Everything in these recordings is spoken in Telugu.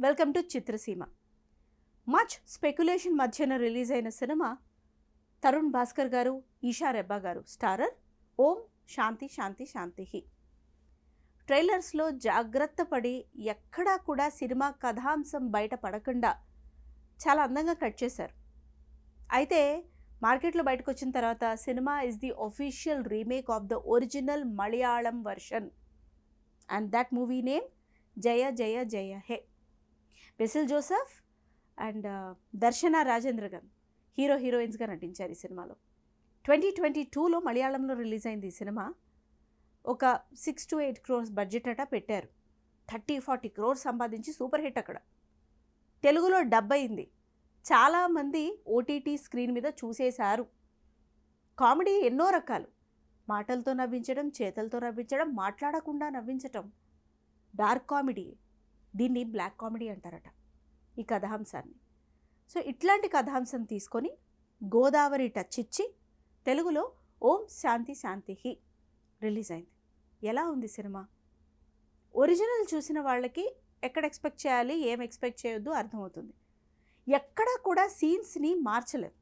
Welcome to Chitraseema. Much speculation మధ్యన రిలీజ్ అయిన సినిమా తరుణ్ భాస్కర్ గారు, ఈషా రెబ్బా గారు స్టారర్ ఓం శాంతి శాంతి శాంతిహి. ట్రైలర్స్లో జాగ్రత్త పడి ఎక్కడా కూడా సినిమా కథాంశం బయట పడకుండా చాలా అందంగా కట్ చేశారు. అయితే మార్కెట్లో బయటకు వచ్చిన తర్వాత cinema is the official remake of the original Malayalam version and that movie name Jaya Jaya Jaya hey. Basil Joseph and దర్శన రాజేంద్ర గారు హీరోయిన్స్గా నటించారు ఈ సినిమాలో. 2022లో మలయాళంలో రిలీజ్ అయింది ఈ సినిమా. ఒక 6 to 8 crores బడ్జెట్ అట పెట్టారు. 30-40 crores సంపాదించి సూపర్ హిట్ అక్కడ. తెలుగులో డబ్ అయింది. చాలామంది ఓటీటీ స్క్రీన్ మీద చూసేశారు. కామెడీ ఎన్నో రకాలు, మాటలతో నవ్వించడం, చేతలతో నవ్వించడం, మాట్లాడకుండా నవ్వించటం, డార్క్ కామెడీ, దీన్ని బ్లాక్ కామెడీ అంటారట ఈ కథాంశాన్ని. సో ఇట్లాంటి కథాంశం తీసుకొని గోదావరి టచ్ ఇచ్చి తెలుగులో ఓం శాంతి శాంతిహి రిలీజ్ అయింది. ఎలా ఉంది సినిమా? ఒరిజినల్ చూసిన వాళ్ళకి ఎక్కడ ఎక్స్పెక్ట్ చేయాలి, ఏం ఎక్స్పెక్ట్ చేయొద్దు అర్థమవుతుంది. ఎక్కడా కూడా సీన్స్ని మార్చలేదు.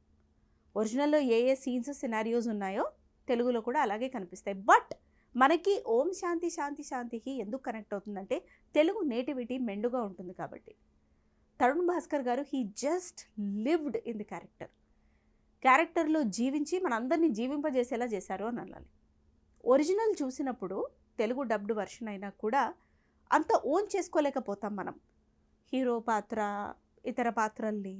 ఒరిజినల్లో ఏ సీన్స్ సినారియోస్ ఉన్నాయో తెలుగులో కూడా అలాగే కనిపిస్తాయి. బట్ మనకి ఓం శాంతి శాంతి శాంతికి ఎందుకు కనెక్ట్ అవుతుందంటే తెలుగు నేటివిటీ మెండుగా ఉంటుంది కాబట్టి. తరుణ్ భాస్కర్ గారు he just lived in the క్యారెక్టర్లో జీవించి మనందరినీ జీవింపజేసేలా చేశారు అని అనాలి. ఒరిజినల్ చూసినప్పుడు తెలుగు డబ్డ్ వర్షన్ అయినా కూడా అంత ఓన్ చేసుకోలేకపోతాం మనం. హీరో పాత్ర, ఇతర పాత్రల్ని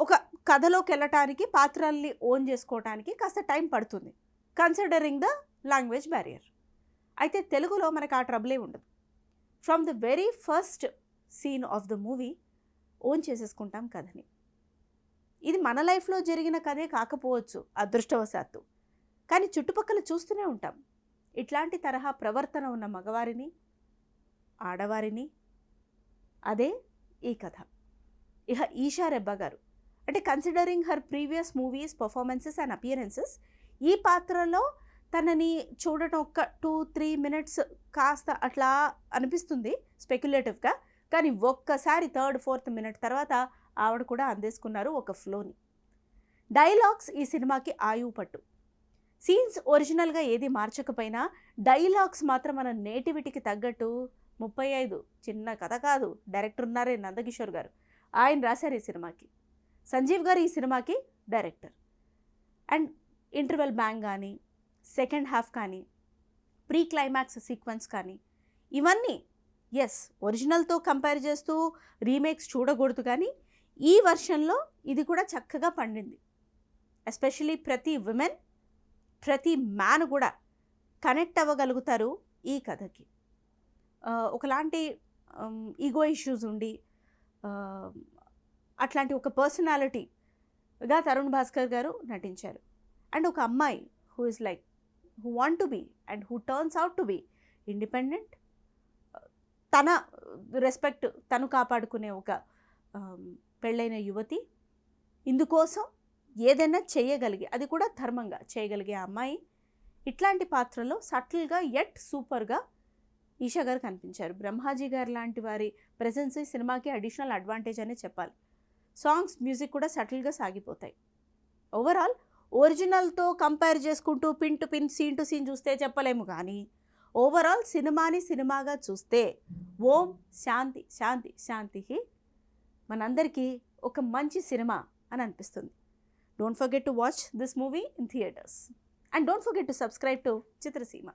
ఒక కథలోకి వెళ్ళటానికి, పాత్రల్ని ఓన్ చేసుకోవటానికి కాస్త టైం పడుతుంది, కన్సిడరింగ్ ద లాంగ్వేజ్ బ్యారియర్. అయితే తెలుగులో మనకు ఆ ట్రబులే ఉండదు. From the very first scene of the movie own చేసేసుకుంటాం కథని. ఇది మన లైఫ్లో జరిగిన కథే కాకపోవచ్చు అదృష్టవశాత్తు, కానీ చుట్టుపక్కల చూస్తూనే ఉంటాం ఇట్లాంటి తరహా ప్రవర్తన ఉన్న మగవారిని, ఆడవారిని. అదే ఈ కథ. ఇక ఈషా రెబ్బా గారు అంటే considering her previous movies, performances and appearances, ఈ పాత్రలో తనని చూడటం ఒక్క 2-3 minutes కాస్త అట్లా అనిపిస్తుంది స్పెక్యులేటివ్గా, కానీ ఒక్కసారి 3rd-4th minute తర్వాత ఆవిడ కూడా అందేసుకున్నారు ఒక ఫ్లోని. డైలాగ్స్ ఈ సినిమాకి ఆయువు పట్టు. సీన్స్ ఒరిజినల్గా ఏది మార్చకపోయినా డైలాగ్స్ మాత్రం మన నేటివిటీకి తగ్గట్టు 35 చిన్న కథ కాదు. డైరెక్టర్ ఉన్నారే నందకిషోర్ గారు, ఆయన రాశారు ఈ సినిమాకి. సంజీవ్ గారు ఈ సినిమాకి డైరెక్టర్. అండ్ ఇంటర్వెల్ బ్యాంగ్ కానీ, సెకండ్ హాఫ్ కానీ, ప్రీ క్లైమాక్స్ సీక్వెన్స్ కానీ, ఇవన్నీ ఎస్ ఒరిజినల్తో కంపేర్ చేస్తూ రీమేక్స్ చూడకూడదు, కానీ ఈ వర్షన్లో ఇది కూడా చక్కగా పండింది. ఎస్పెషలీ ప్రతి విమెన్, ప్రతి మ్యాన్ కూడా కనెక్ట్ అవ్వగలుగుతారు ఈ కథకి. ఒకలాంటి ఈగో ఇష్యూస్ ఉండి అట్లాంటి ఒక పర్సనాలిటీగా తరుణ్ భాస్కర్ గారు నటించారు. అండ్ ఒక అమ్మాయి who is like who want to be and who turns out to be independent, తన రెస్పెక్ట్ తను కాపాడుకునే ఒక పెళ్ళైన యువతి, ఇందుకోసం ఏదైనా చేయగలిగే, అది కూడా ధర్మంగా చేయగలిగే అమ్మాయి. ఇట్లాంటి పాత్రలో సటిల్గా ఎట్ సూపర్గా ఈషా గారు కనిపించారు. బ్రహ్మాజీ గారు లాంటి వారి ప్రెజెన్స్ ఈ సినిమాకి అడిషనల్ అడ్వాంటేజ్ అనే చెప్పాలి. సాంగ్స్, మ్యూజిక్ కూడా సటిల్గా సాగిపోతాయి. ఓవరాల్ ఒరిజినల్తో కంపేర్ చేసుకుంటూ pin to pin, scene to scene చూస్తే చెప్పలేము, కానీ ఓవరాల్ సినిమాని సినిమాగా చూస్తే ఓం శాంతి శాంతి శాంతికి మనందరికీ ఒక మంచి సినిమా అని అనిపిస్తుంది. Don't forget to watch this movie in theatres and don't forget to subscribe to Chitraseema.